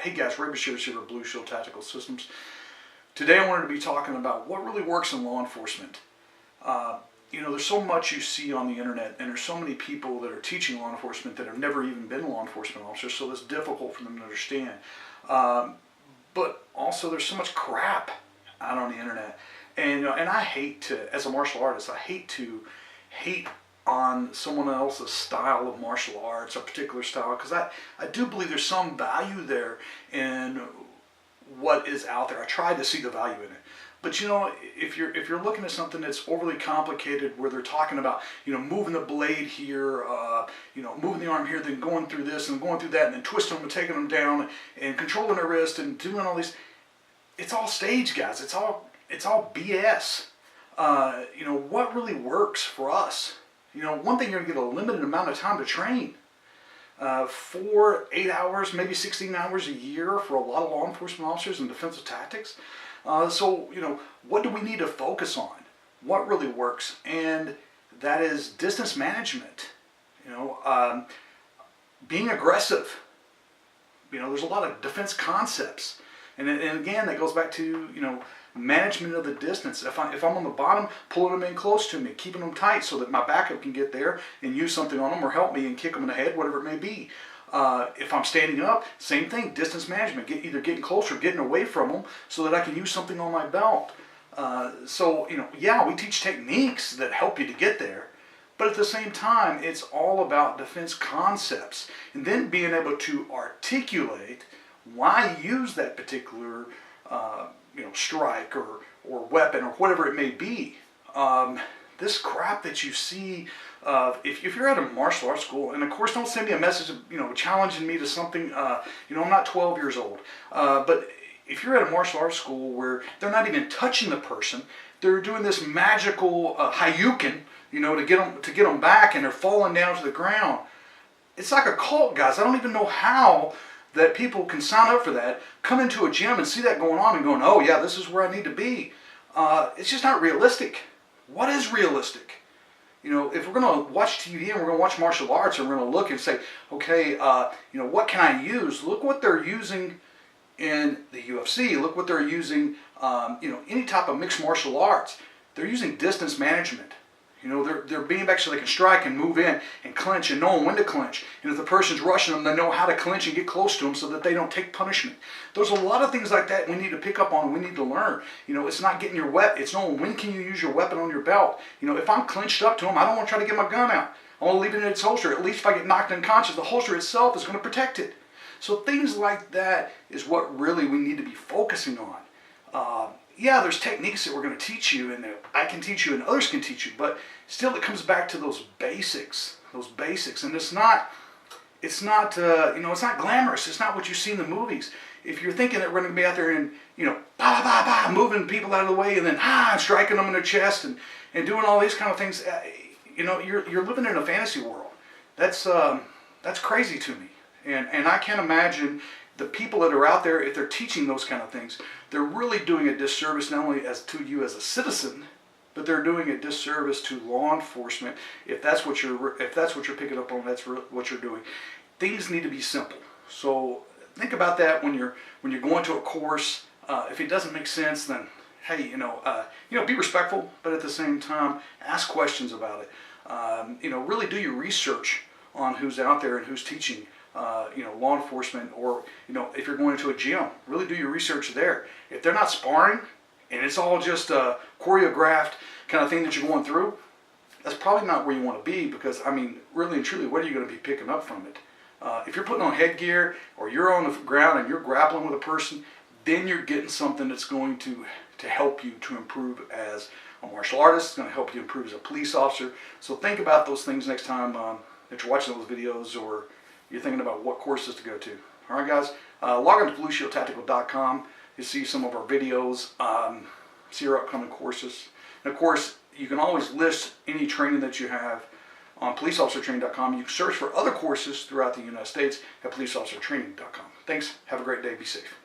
Hey guys, Ray Bashir here with Blue Shield Tactical Systems. Today I wanted to be talking about what really works in law enforcement. There's so much you see on the internet, and there's so many people that are teaching law enforcement that have never even been law enforcement officers, so it's difficult for them to understand. But also there's so much crap out on the internet. And I hate to, as a martial artist, I hate on someone else's style of martial arts, a particular style, because I do believe there's some value there in what is out there. I try to see the value in it. But if you're looking at something that's overly complicated, where they're talking about moving the blade here, moving the arm here, then going through this and going through that, and then twisting them and taking them down and controlling their wrist and doing all these, it's all stage, guys. It's all BS. What really works for us? One thing, you're going to get a limited amount of time to train. 4, 8 hours, maybe 16 hours a year for a lot of law enforcement officers in defensive tactics. What do we need to focus on? What really works? And that is distance management. Being aggressive. There's a lot of defense concepts. And again, that goes back to, management of the distance. If I'm on the bottom, pulling them in close to me, keeping them tight so that my backup can get there and use something on them or help me and kick them in the head, whatever it may be. If I'm standing up, same thing, distance management, either getting closer or getting away from them so that I can use something on my belt. Yeah, we teach techniques that help you to get there, but at the same time, it's all about defense concepts and then being able to articulate why you use that particular strike or weapon or whatever it may be. This crap that you see, if you're at a martial arts school, and of course don't send me a message challenging me to something, I'm not 12 years old, but if you're at a martial arts school where they're not even touching the person, they're doing this magical Hayukin, to get them back, and they're falling down to the ground. It's like a cult, guys. I don't even know how that people can sign up for that, come into a gym and see that going on and going, oh yeah, this is where I need to be. It's just not realistic. What is realistic? If we're going to watch TV and we're going to watch martial arts and we're going to look and say, okay, what can I use? Look what they're using in the UFC. Look what they're using, any type of mixed martial arts. They're using distance management. They're being back so they can strike and move in and clinch and knowing when to clinch. And if the person's rushing them, they know how to clinch and get close to them so that they don't take punishment. There's a lot of things like that we need to pick up on and we need to learn. It's not getting your weapon. It's knowing when can you use your weapon on your belt. If I'm clinched up to them, I don't want to try to get my gun out. I want to leave it in its holster. At least if I get knocked unconscious, the holster itself is going to protect it. So things like that is what really we need to be focusing on. Yeah, there's techniques that we're going to teach you and that I can teach you and others can teach you, but still it comes back to those basics, and it's not glamorous. It's not what you see in the movies. If you're thinking that we're going to be out there and, moving people out of the way and then, striking them in their chest and doing all these kind of things, you're living in a fantasy world. That's crazy to me. And I can't imagine the people that are out there, if they're teaching those kind of things, they're really doing a disservice not only to you as a citizen, but they're doing a disservice to law enforcement. If that's what you're picking up on, that's what you're doing. Things need to be simple. So think about that when you're going to a course. If it doesn't make sense, then hey, be respectful, but at the same time, ask questions about it. Really do your research on who's out there and who's teaching. Law enforcement, or if you're going to a gym, really do your research there. If they're not sparring and it's all just a choreographed kind of thing that you're going through, that's probably not where you want to be, because really and truly, what are you going to be picking up from it? If you're putting on headgear or you're on the ground and you're grappling with a person, then you're getting something that's going to help you to improve as a martial artist. It's going to help you improve as a police officer. So think about those things next time that you're watching those videos, or you're thinking about what courses to go to. All right, guys, log on to BlueShieldTactical.com. You see some of our videos, see our upcoming courses. And of course, you can always list any training that you have on PoliceOfficerTraining.com. You can search for other courses throughout the United States at PoliceOfficerTraining.com. Thanks. Have a great day. Be safe.